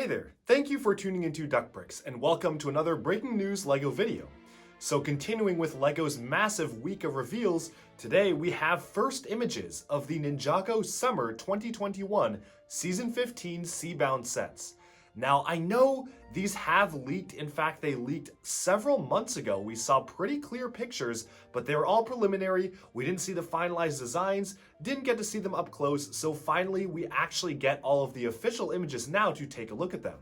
there, thank you for tuning into Duckbricks and welcome to another breaking news LEGO video. So continuing with LEGO's massive week of reveals, today we have first images of the Ninjago Summer 2021 Season 15 Seabound sets. Now I know these have leaked, in fact they leaked several months ago. We saw pretty clear pictures, but they were all preliminary. We didn't see the finalized designs, didn't get to see them up close, so finally we actually get all of the official images now to take a look at them.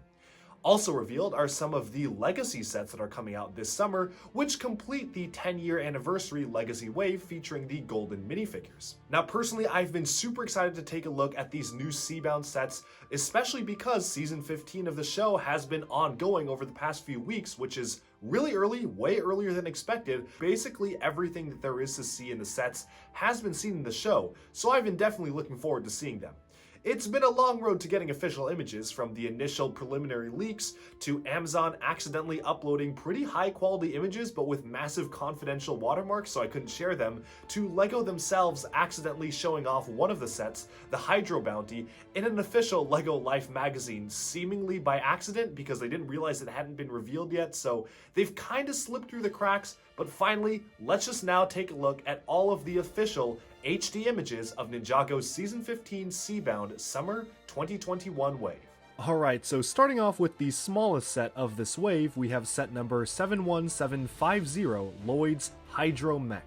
Also revealed are some of the Legacy sets that are coming out this summer, which complete the 10-year anniversary Legacy wave featuring the golden minifigures. Now personally, I've been super excited to take a look at these new Seabound sets, especially because Season 15 of the show has been ongoing over the past few weeks, which is really early, way earlier than expected. Basically everything that there is to see in the sets has been seen in the show, so I've been definitely looking forward to seeing them. It's been a long road to getting official images, from the initial preliminary leaks to Amazon accidentally uploading pretty high quality images but with massive confidential watermarks so I couldn't share them, to LEGO themselves accidentally showing off one of the sets, the Hydro Bounty, in an official LEGO Life magazine, seemingly by accident because they didn't realize it hadn't been revealed yet, so they've kind of slipped through the cracks. But finally, let's just now take a look at all of the official HD images of Ninjago's Season 15 Seabound Summer 2021 wave. Alright, so starting off with the smallest set of this wave, we have set number 71750, Lloyd's Hydro Mech.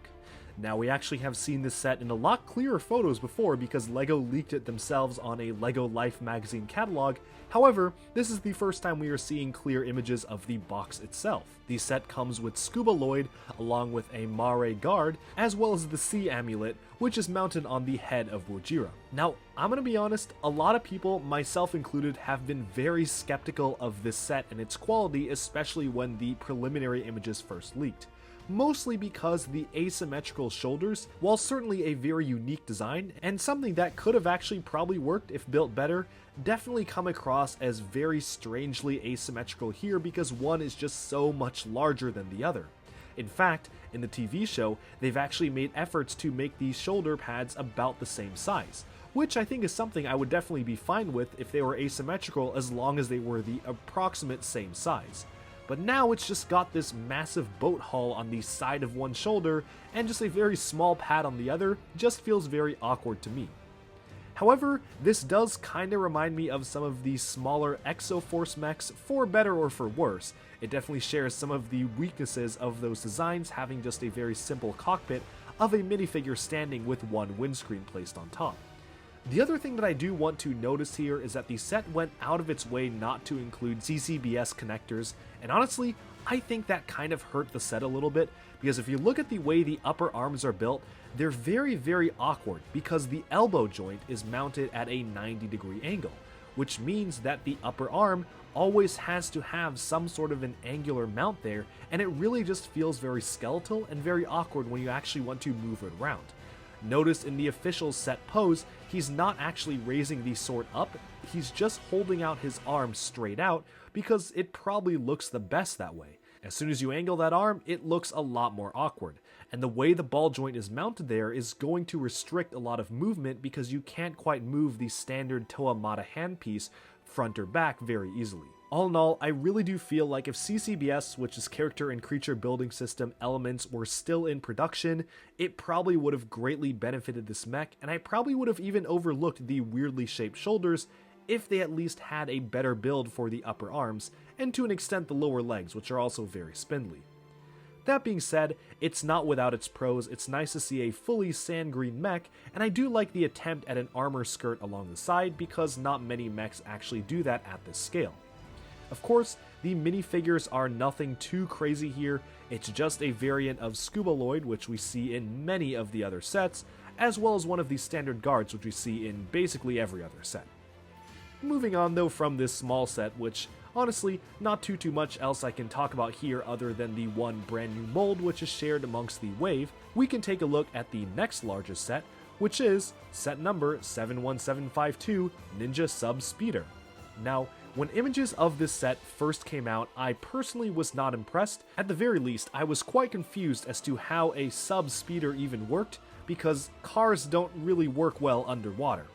Now we actually have seen this set in a lot clearer photos before because LEGO leaked it themselves on a LEGO Life magazine catalog. However, this is the first time we are seeing clear images of the box itself. The set comes with Scuba Lloyd along with a Mare guard, as well as the Sea Amulet, which is mounted on the head of Wojira. Now, I'm gonna be honest, a lot of people, myself included, have been very skeptical of this set and its quality, especially when the preliminary images first leaked. Mostly because the asymmetrical shoulders, while certainly a very unique design, and something that could have actually probably worked if built better, definitely come across as very strangely asymmetrical here because one is just so much larger than the other. In fact, in the TV show, they've actually made efforts to make these shoulder pads about the same size, which I think is something I would definitely be fine with if they were asymmetrical as long as they were the approximate same size. But now it's just got this massive boat hull on the side of one shoulder and just a very small pad on the other. Just feels very awkward to me. However, this does kinda remind me of some of the smaller Exoforce mechs, for better or for worse. It definitely shares some of the weaknesses of those designs, having just a very simple cockpit of a minifigure standing with one windscreen placed on top. The other thing that I do want to notice here is that the set went out of its way not to include CCBS connectors, and honestly, I think that kind of hurt the set a little bit, because if you look at the way the upper arms are built, they're very awkward because the elbow joint is mounted at a 90-degree angle, which means that the upper arm always has to have some sort of an angular mount there, and it really just feels very skeletal and very awkward when you actually want to move it around. Notice in the official set pose, he's not actually raising the sword up, he's just holding out his arm straight out because it probably looks the best that way. As soon as you angle that arm, it looks a lot more awkward, and the way the ball joint is mounted there is going to restrict a lot of movement because you can't quite move the standard Toa Mata handpiece front or back very easily. All in all, I really do feel like if CCBS, which is Character and Creature Building System elements, were still in production, it probably would have greatly benefited this mech, and I probably would have even overlooked the weirdly shaped shoulders if they at least had a better build for the upper arms, and to an extent the lower legs, which are also very spindly. That being said, it's not without its pros. It's nice to see a fully sand green mech, and I do like the attempt at an armor skirt along the side because not many mechs actually do that at this scale. Of course, the minifigures are nothing too crazy here. It's just a variant of Scuba Lloyd, which we see in many of the other sets, as well as one of the standard guards, which we see in basically every other set. Moving on though from this small set, which honestly, not too much else I can talk about here other than the one brand new mold which is shared amongst the wave, we can take a look at the next largest set, which is set number 71752, Ninja Subspeeder. Now, when images of this set first came out, I personally was not impressed. At the very least, I was quite confused as to how a Subspeeder even worked, because cars don't really work well underwater.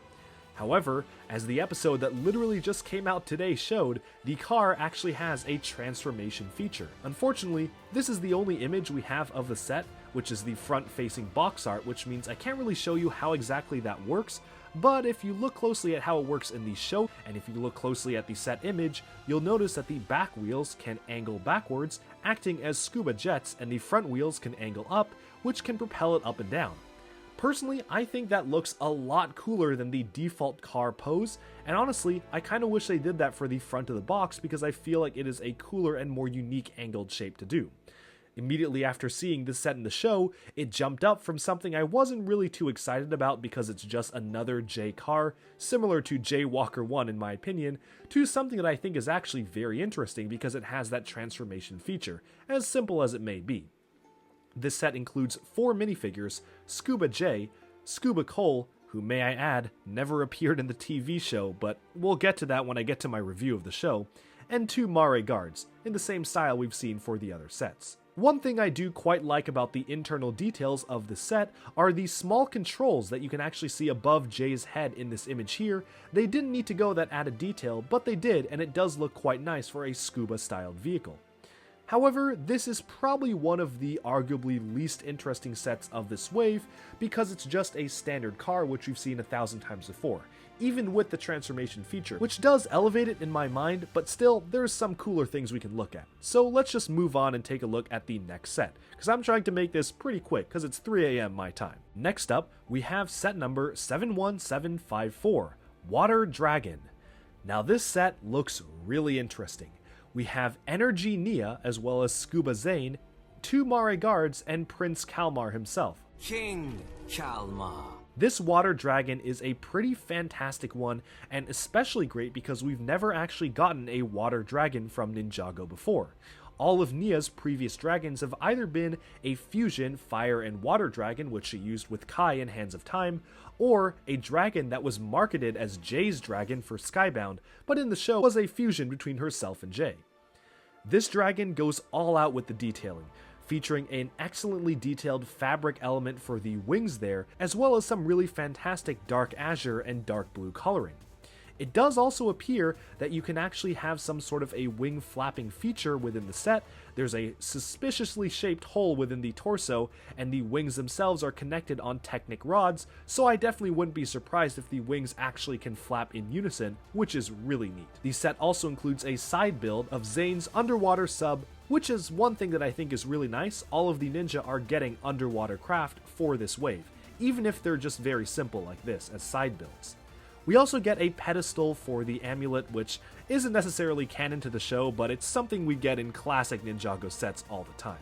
However, as the episode that literally just came out today showed, the car actually has a transformation feature. Unfortunately, this is the only image we have of the set, which is the front-facing box art, which means I can't really show you how exactly that works, but if you look closely at how it works in the show, and if you look closely at the set image, you'll notice that the back wheels can angle backwards, acting as scuba jets, and the front wheels can angle up, which can propel it up and down. Personally, I think that looks a lot cooler than the default car pose, and honestly, I kinda wish they did that for the front of the box because I feel like it is a cooler and more unique angled shape to do. Immediately after seeing this set in the show, it jumped up from something I wasn't really too excited about because it's just another J car, similar to J Walker 1 in my opinion, to something that I think is actually very interesting because it has that transformation feature, as simple as it may be. This set includes 4 minifigures, Scuba J, Scuba Cole, who may I add, never appeared in the TV show, but we'll get to that when I get to my review of the show, and 2 Mare guards, in the same style we've seen for the other sets. One thing I do quite like about the internal details of the set are the small controls that you can actually see above Jay's head in this image here. They didn't need to go that added detail, but they did, and it does look quite nice for a scuba-styled vehicle. However, this is probably one of the arguably least interesting sets of this wave because it's just a standard car which we've seen 1,000 times before, even with the transformation feature, which does elevate it in my mind, but still, there's some cooler things we can look at. So let's just move on and take a look at the next set, because I'm trying to make this pretty quick because it's 3 AM my time. Next up, we have set number 71754, Water Dragon. Now this set looks really interesting. We have Energy Nia, as well as Scuba Zane, 2 Mare guards, and Prince Kalmar himself. King Kalmar. This water dragon is a pretty fantastic one, and especially great because we've never actually gotten a water dragon from Ninjago before. All of Nia's previous dragons have either been a fusion fire and water dragon, which she used with Kai in Hands of Time, or a dragon that was marketed as Jay's dragon for Skybound, but in the show was a fusion between herself and Jay. This dragon goes all out with the detailing, featuring an excellently detailed fabric element for the wings there, as well as some really fantastic dark azure and dark blue coloring. It does also appear that you can actually have some sort of a wing flapping feature within the set. There's a suspiciously shaped hole within the torso, and the wings themselves are connected on Technic rods, so I definitely wouldn't be surprised if the wings actually can flap in unison, which is really neat. The set also includes a side build of Zane's underwater sub, which is one thing that I think is really nice. All of the ninja are getting underwater craft for this wave, even if they're just very simple like this as side builds. We also get a pedestal for the amulet, which isn't necessarily canon to the show, but it's something we get in classic Ninjago sets all the time.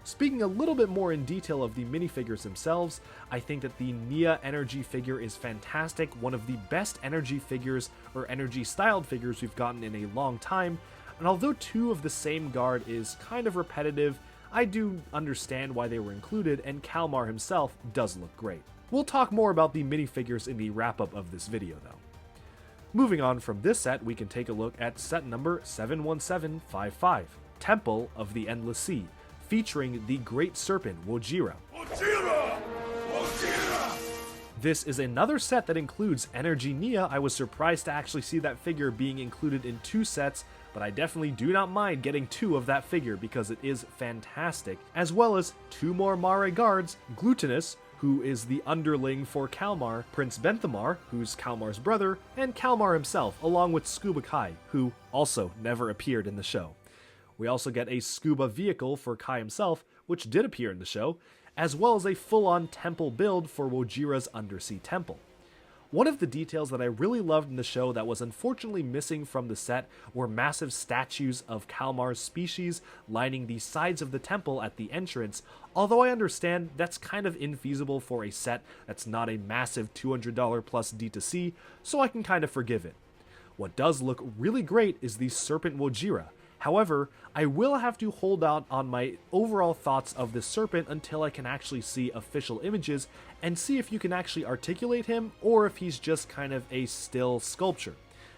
Speaking a little bit more in detail of the minifigures themselves, I think that the Nia energy figure is fantastic, one of the best energy figures or energy styled figures we've gotten in a long time, and although 2 of the same guard is kind of repetitive, I do understand why they were included, and Kalmar himself does look great. We'll talk more about the minifigures in the wrap-up of this video though. Moving on from this set, we can take a look at set number 71755, Temple of the Endless Sea, featuring the Great Serpent Wojira. This is another set that includes Energy Nia. I was surprised to actually see that figure being included in 2 sets, but I definitely do not mind getting 2 of that figure because it is fantastic, as well as 2 more Mare guards, Glutinous, who is the underling for Kalmar, Prince Benthamar, who's Kalmar's brother, and Kalmar himself, along with Scuba Kai, who also never appeared in the show. We also get a scuba vehicle for Kai himself, which did appear in the show, as well as a full-on temple build for Wojira's undersea temple. One of the details that I really loved in the show that was unfortunately missing from the set were massive statues of Kalmar's species lining the sides of the temple at the entrance, although I understand that's kind of infeasible for a set that's not a massive $200 plus D2C, so I can kind of forgive it. What does look really great is the Serpent Wojira. However, I will have to hold out on my overall thoughts of this serpent until I can actually see official images and see if you can actually articulate him or if he's just kind of a still sculpture.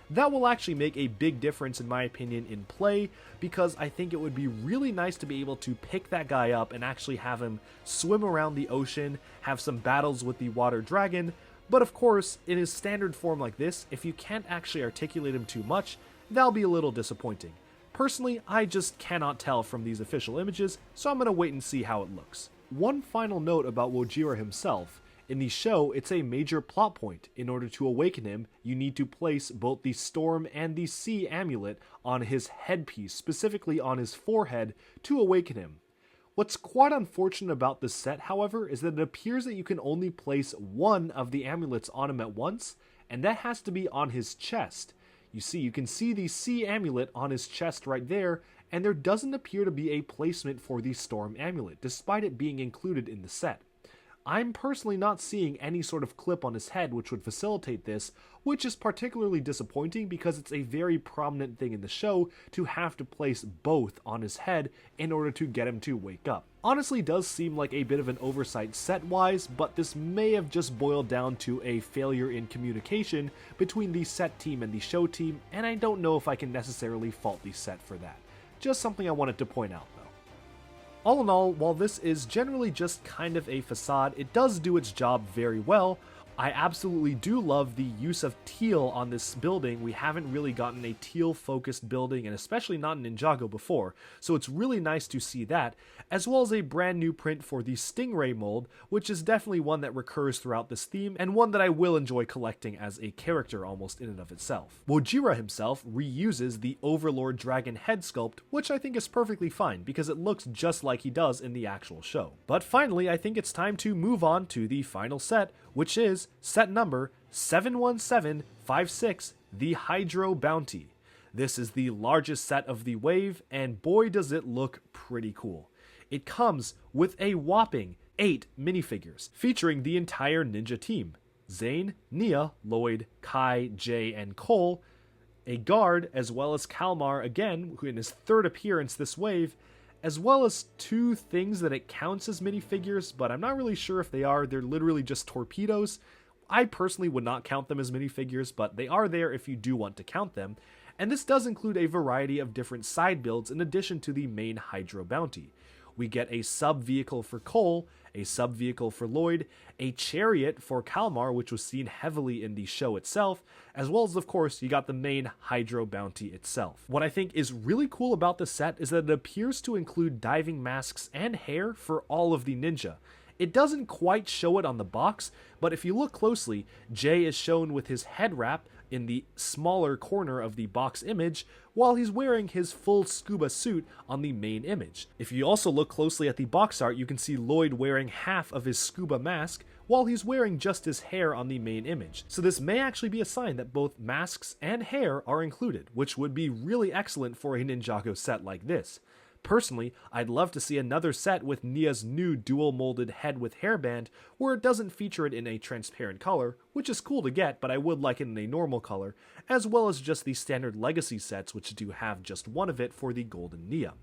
That will actually make a big difference in my opinion in play, because I think it would be really nice to be able to pick that guy up and actually have him swim around the ocean, have some battles with the water dragon, But of course, in his standard form like this, if you can't actually articulate him too much, that'll be a little disappointing. Personally, I just cannot tell from these official images, so I'm gonna wait and see how it looks. One final note about Wojira himself. In the show, it's a major plot point. In order to awaken him, you need to place both the Storm and the Sea amulet on his headpiece, specifically on his forehead, to awaken him. What's quite unfortunate about this set, however, is that it appears that you can only place one of the amulets on him at once, and that has to be on his chest. You can see the Sea amulet on his chest right there, and there doesn't appear to be a placement for the Storm amulet, despite it being included in the set. I'm personally not seeing any sort of clip on his head which would facilitate this, which is particularly disappointing because it's a very prominent thing in the show to have to place both on his head in order to get him to wake up. Honestly, does seem like a bit of an oversight set-wise, but this may have just boiled down to a failure in communication between the set team and the show team, and I don't know if I can necessarily fault the set for that. Just something I wanted to point out though. All in all, while this is generally just kind of a facade, it does do its job very well. I absolutely do love the use of teal on this building. We haven't really gotten a teal-focused building, and especially not in Ninjago before, so it's really nice to see that, as well as a brand new print for the Stingray mold, which is definitely one that recurs throughout this theme, and one that I will enjoy collecting as a character almost in and of itself. Wojira himself reuses the Overlord Dragon head sculpt, which I think is perfectly fine, because it looks just like he does in the actual show. But finally, I think it's time to move on to the final set, which is set number 71756, the Hydro Bounty. This is the largest set of the wave, and boy does it look pretty cool. It comes with a whopping 8 minifigures, featuring the entire ninja team. Zane, Nia, Lloyd, Kai, Jay, and Cole, a guard, as well as Kalmar again, who in his third appearance this wave, as well as 2 things that it counts as minifigures, but I'm not really sure if they are. They're literally just torpedoes. I personally would not count them as minifigures, but they are there if you do want to count them. And this does include a variety of different side builds in addition to the main Hydro Bounty. We get a sub-vehicle for Cole, a sub-vehicle for Lloyd, a chariot for Kalmar, which was seen heavily in the show itself, as well as, of course, you got the main Hydro Bounty itself. What I think is really cool about this set is that it appears to include diving masks and hair for all of the ninja. It doesn't quite show it on the box, but if you look closely, Jay is shown with his head wrap in the smaller corner of the box image, while he's wearing his full scuba suit on the main image. If you also look closely at the box art, you can see Lloyd wearing half of his scuba mask, while he's wearing just his hair on the main image. So this may actually be a sign that both masks and hair are included, which would be really excellent for a Ninjago set like this. Personally, I'd love to see another set with Nia's new dual-molded head with hairband, where it doesn't feature it in a transparent color, which is cool to get, but I would like it in a normal color, as well as just the standard Legacy sets, which do have just one of it for the Golden Nia.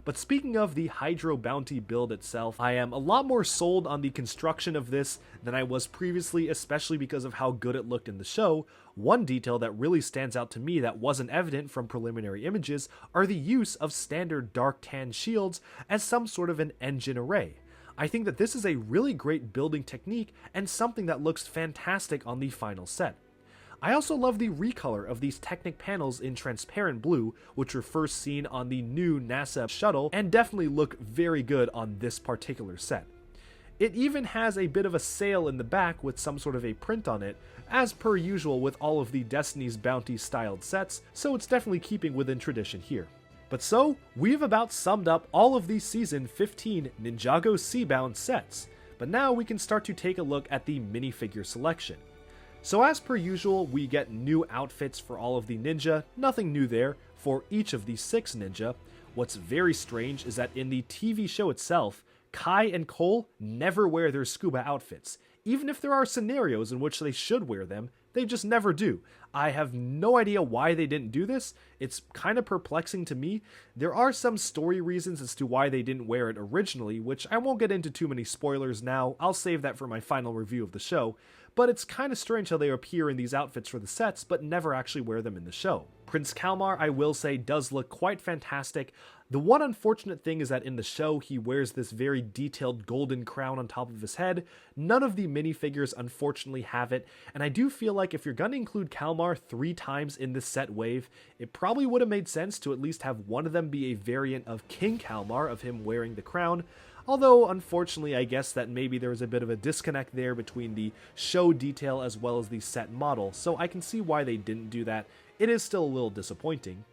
But speaking of the Hydro Bounty build itself, I am a lot more sold on the construction of this than I was previously, especially because of how good it looked in the show. One detail that really stands out to me that wasn't evident from preliminary images are the use of standard dark tan shields as some sort of an engine array. I think that this is a really great building technique and something that looks fantastic on the final set. I also love the recolor of these Technic panels in transparent blue, which were first seen on the new NASA shuttle, and definitely look very good on this particular set. It even has a bit of a sail in the back with some sort of a print on it, as per usual with all of the Destiny's Bounty styled sets, so it's definitely keeping within tradition here. But so, we've about summed up all of these Season 15 Ninjago Seabound sets, but now we can start to take a look at the minifigure selection. So as per usual, we get new outfits for all of the ninja, nothing new there, for each of the 6 ninja. What's very strange is that in the TV show itself, Kai and Cole never wear their scuba outfits. Even if there are scenarios in which they should wear them, they just never do. I have no idea why they didn't do this. It's kind of perplexing to me. There are some story reasons as to why they didn't wear it originally, which I won't get into too many spoilers now. I'll save that for my final review of the show. But it's kind of strange how they appear in these outfits for the sets, but never actually wear them in the show. Prince Kalmar, I will say, does look quite fantastic. The one unfortunate thing is that in the show, he wears this very detailed golden crown on top of his head. None of the minifigures unfortunately have it, and I do feel like if you're going to include Kalmar 3 times in this set wave, it probably would have made sense to at least have one of them be a variant of King Kalmar, of him wearing the crown. Although, unfortunately, I guess that maybe there was a bit of a disconnect there between the show detail as well as the set model, so I can see why they didn't do that. It is still a little disappointing.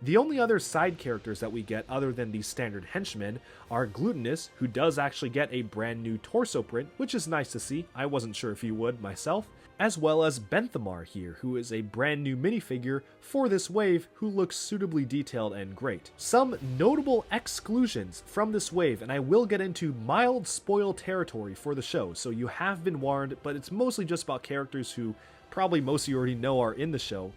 The only other side characters that we get other than the standard henchmen are Glutinous, who does actually get a brand new torso print, which is nice to see. I wasn't sure if he would myself. As well as Benthamar here, who is a brand new minifigure for this wave who looks suitably detailed and great. Some notable exclusions from this wave, and I will get into mild spoil territory for the show, so you have been warned, but it's mostly just about characters who probably most of you already know are in the show.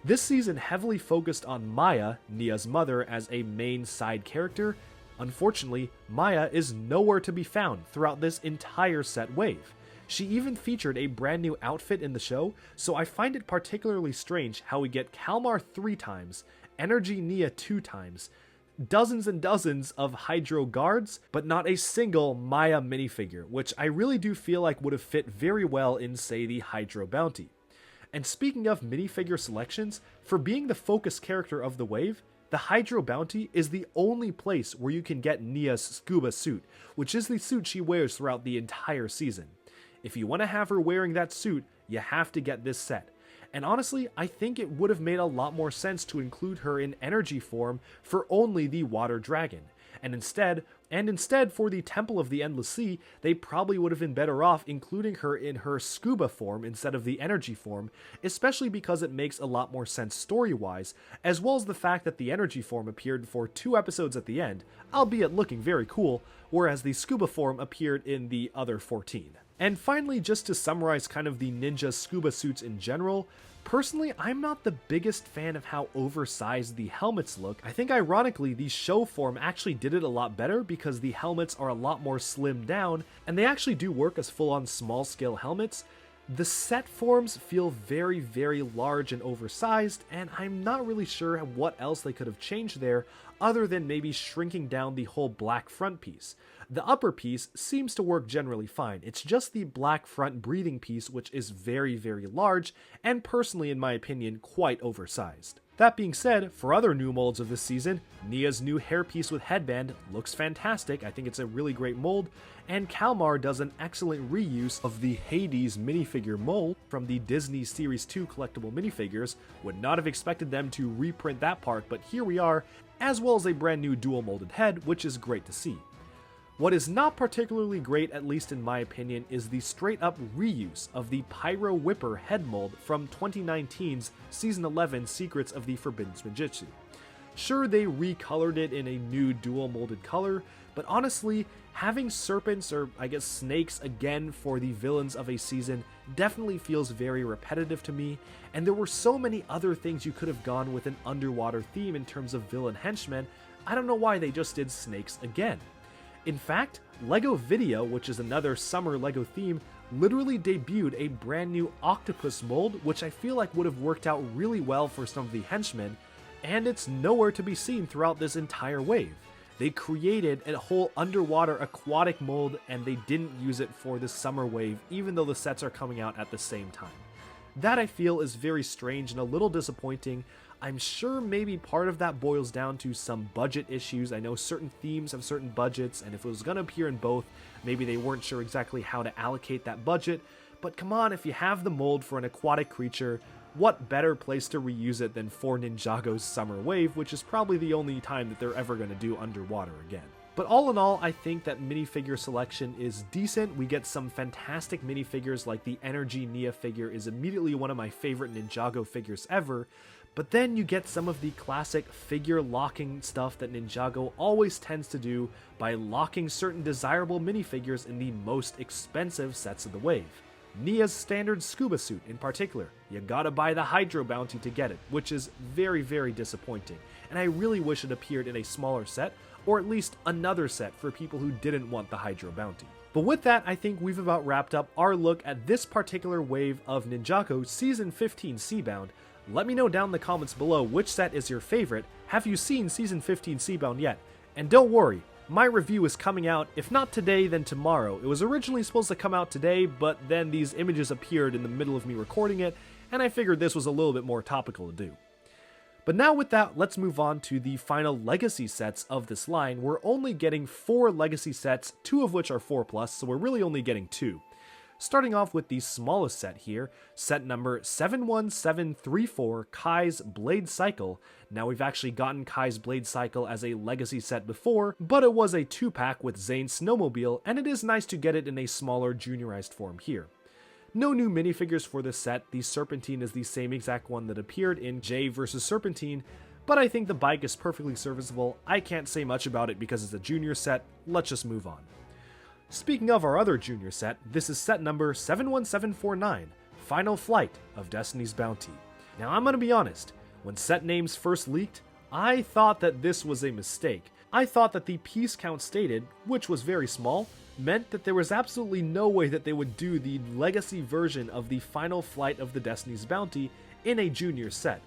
This season heavily focused on Maya, Nia's mother, as a main side character. Unfortunately, Maya is nowhere to be found throughout this entire set wave. She even featured a brand new outfit in the show, so I find it particularly strange how we get Kalmar 3 times, Energy Nia 2 times, dozens and dozens of Hydro guards, but not a single Maya minifigure, which I really do feel like would have fit very well in, say, the Hydro Bounty. And speaking of minifigure selections, for being the focus character of the wave, the Hydro Bounty is the only place where you can get Nia's scuba suit, which is the suit she wears throughout the entire season. If you want to have her wearing that suit, you have to get this set. And honestly, I think it would have made a lot more sense to include her in energy form for only the Water Dragon. And instead for the Temple of the Endless Sea, they probably would have been better off including her in her scuba form instead of the energy form, especially because it makes a lot more sense story-wise, as well as the fact that the energy form appeared for 2 episodes at the end, albeit looking very cool, whereas the scuba form appeared in the other 14. And finally, just to summarize kind of the ninja scuba suits in general, personally, I'm not the biggest fan of how oversized the helmets look. I think ironically, the show form actually did it a lot better because the helmets are a lot more slimmed down, and they actually do work as full-on small-scale helmets. The set forms feel very, very large and oversized, and I'm not really sure what else they could have changed there other than maybe shrinking down the whole black front piece. The upper piece seems to work generally fine. It's just the black front breathing piece which is very, very large, and personally, in my opinion, quite oversized. That being said, for other new molds of this season, Nia's new hairpiece with headband looks fantastic. I think it's a really great mold, and Kalmar does an excellent reuse of the Hades minifigure mold from the Disney Series 2 collectible minifigures. Would not have expected them to reprint that part, but here we are, as well as a brand new dual molded head, which is great to see. What is not particularly great, at least in my opinion, is the straight-up reuse of the Pyro Whipper head mold from 2019's Season 11 Secrets of the Forbidden Spinjitzu. Sure, they recolored it in a new dual-molded color, but honestly, having serpents, or I guess snakes again for the villains of a season definitely feels very repetitive to me, and there were so many other things you could have gone with an underwater theme in terms of villain henchmen. I don't know why they just did snakes again. In fact, LEGO Video, which is another summer LEGO theme, literally debuted a brand new octopus mold, which I feel like would have worked out really well for some of the henchmen, and it's nowhere to be seen throughout this entire wave. They created a whole underwater aquatic mold, and they didn't use it for the summer wave, even though the sets are coming out at the same time. That I feel is very strange and a little disappointing. I'm sure maybe part of that boils down to some budget issues. I know certain themes have certain budgets, and if it was going to appear in both, maybe they weren't sure exactly how to allocate that budget. But come on, if you have the mold for an aquatic creature, what better place to reuse it than for Ninjago's Summer Wave, which is probably the only time that they're ever going to do underwater again. But all in all, I think that minifigure selection is decent. We get some fantastic minifigures, like the Energy Nia figure is immediately one of my favorite Ninjago figures ever. But then you get some of the classic figure locking stuff that Ninjago always tends to do by locking certain desirable minifigures in the most expensive sets of the wave. Nia's standard scuba suit in particular, you gotta buy the Hydro Bounty to get it, which is very, very disappointing, and I really wish it appeared in a smaller set, or at least another set for people who didn't want the Hydro Bounty. But with that, I think we've about wrapped up our look at this particular wave of Ninjago Season 15 Seabound. Let me know down in the comments below which set is your favorite. Have you seen Season 15 Seabound yet? And don't worry, my review is coming out, if not today, then tomorrow. It was originally supposed to come out today, but then these images appeared in the middle of me recording it, and I figured this was a little bit more topical to do. But now with that, let's move on to the final legacy sets of this line. We're only getting 4 legacy sets, 2 of which are 4+, so we're really only getting 2. Starting off with the smallest set here, set number 71734, Kai's Blade Cycle. Now we've actually gotten Kai's Blade Cycle as a legacy set before, but it was a 2-pack with Zane's Snowmobile, and it is nice to get it in a smaller juniorized form here. No new minifigures for this set. The Serpentine is the same exact one that appeared in Jay vs. Serpentine, but I think the bike is perfectly serviceable. I can't say much about it because it's a junior set. Let's just move on. Speaking of our other junior set, this is set number 71749, Final Flight of Destiny's Bounty. Now I'm gonna be honest, when set names first leaked, I thought that this was a mistake. I thought that the piece count stated, which was very small, meant that there was absolutely no way that they would do the legacy version of the Final Flight of the Destiny's Bounty in a junior set.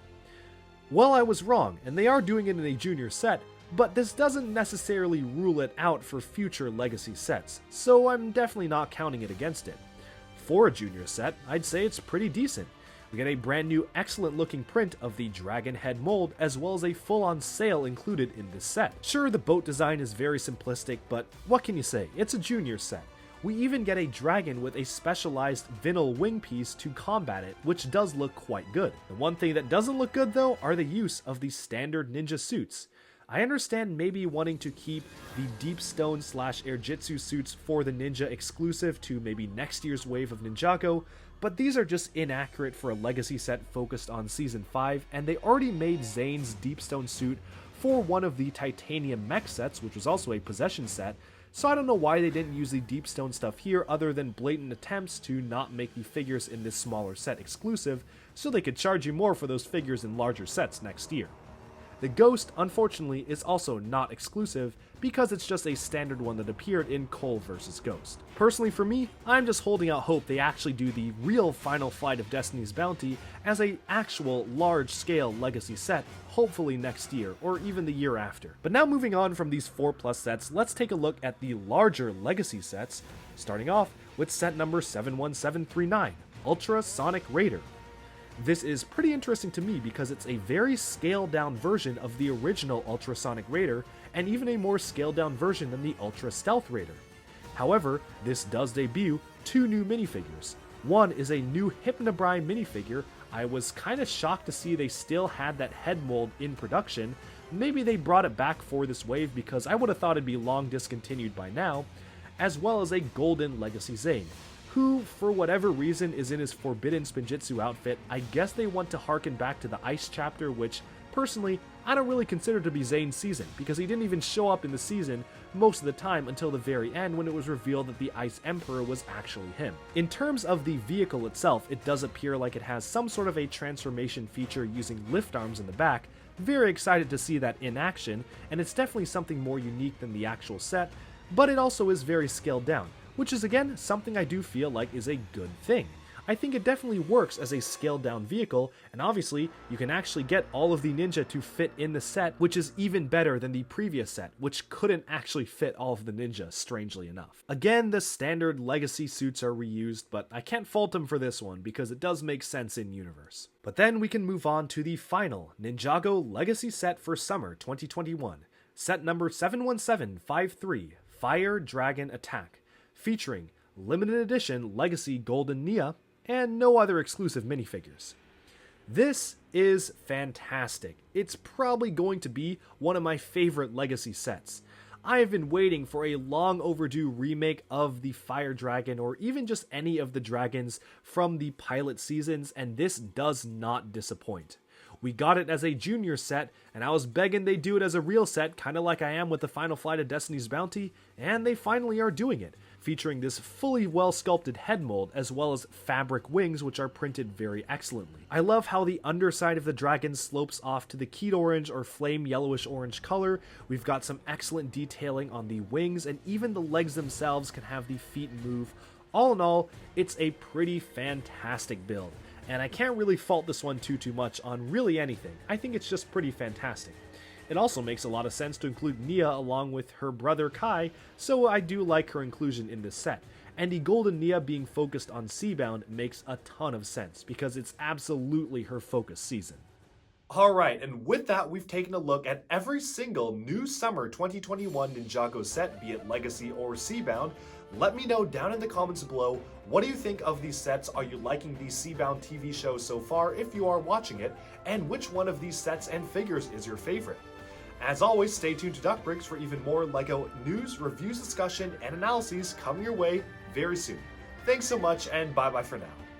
Well, I was wrong, and they are doing it in a junior set, but this doesn't necessarily rule it out for future legacy sets, so I'm definitely not counting it against it. For a junior set, I'd say it's pretty decent. We get a brand new excellent looking print of the dragon head mold, as well as a full-on sail included in this set. Sure, the boat design is very simplistic, but what can you say, it's a junior set. We even get a dragon with a specialized vinyl wing piece to combat it, which does look quite good. The one thing that doesn't look good though are the use of the standard ninja suits. I understand maybe wanting to keep the Deep Stone / Airjitsu suits for the ninja exclusive to maybe next year's wave of Ninjago, but these are just inaccurate for a legacy set focused on Season 5, and they already made Zane's Deep Stone suit for one of the Titanium Mech sets, which was also a possession set, so I don't know why they didn't use the Deep Stone stuff here other than blatant attempts to not make the figures in this smaller set exclusive, so they could charge you more for those figures in larger sets next year. The Ghost, unfortunately, is also not exclusive because it's just a standard one that appeared in Cole vs. Ghost. Personally for me, I'm just holding out hope they actually do the real Final Flight of Destiny's Bounty as a actual large-scale legacy set, hopefully next year or even the year after. But now moving on from these 4+ sets, let's take a look at the larger legacy sets, starting off with set number 71739, Ultra Sonic Raider. This is pretty interesting to me because it's a very scaled down version of the original Ultrasonic Raider, and even a more scaled down version than the Ultra Stealth Raider. However, this does debut 2 new minifigures. One is a new Hypnobrai minifigure. I was kind of shocked to see they still had that head mold in production. Maybe they brought it back for this wave because I would have thought it'd be long discontinued by now, as well as a Golden Legacy Zane, who, for whatever reason, is in his Forbidden Spinjitzu outfit. I guess they want to harken back to the Ice chapter, which, personally, I don't really consider to be Zane's season, because he didn't even show up in the season most of the time until the very end when it was revealed that the Ice Emperor was actually him. In terms of the vehicle itself, it does appear like it has some sort of a transformation feature using lift arms in the back. Very excited to see that in action, and it's definitely something more unique than the actual set, but it also is very scaled down, which is again something I do feel like is a good thing. I think it definitely works as a scaled down vehicle, and obviously you can actually get all of the ninja to fit in the set, which is even better than the previous set, which couldn't actually fit all of the ninja, strangely enough. Again, the standard legacy suits are reused, but I can't fault them for this one because it does make sense in universe. But then we can move on to the final Ninjago legacy set for summer 2021, set number 71753, Fire Dragon Attack, featuring limited edition Legacy Golden Nia and no other exclusive minifigures. This is fantastic. It's probably going to be one of my favorite Legacy sets. I have been waiting for a long overdue remake of the Fire Dragon, or even just any of the dragons from the pilot seasons, and this does not disappoint. We got it as a junior set, and I was begging they do it as a real set, kind of like I am with the Final Flight of Destiny's Bounty, and they finally are doing it, featuring this fully well-sculpted head mold, as well as fabric wings, which are printed very excellently. I love how the underside of the dragon slopes off to the Keat Orange or flame yellowish orange color. We've got some excellent detailing on the wings, and even the legs themselves can have the feet move. All in all, it's a pretty fantastic build. and I can't really fault this one too much on really anything. I think it's just pretty fantastic. It also makes a lot of sense to include Nia along with her brother Kai, so I do like her inclusion in this set. And the Golden Nia being focused on Seabound makes a ton of sense, because it's absolutely her focus season. Alright, and with that, we've taken a look at every single new summer 2021 Ninjago set, be it Legacy or Seabound. Let me know down in the comments below, what do you think of these sets? Are you liking the Seabound TV show so far if you are watching it? And which one of these sets and figures is your favorite? As always, stay tuned to Duckbricks for even more LEGO news, reviews, discussion, and analyses coming your way very soon. Thanks so much, and bye-bye for now.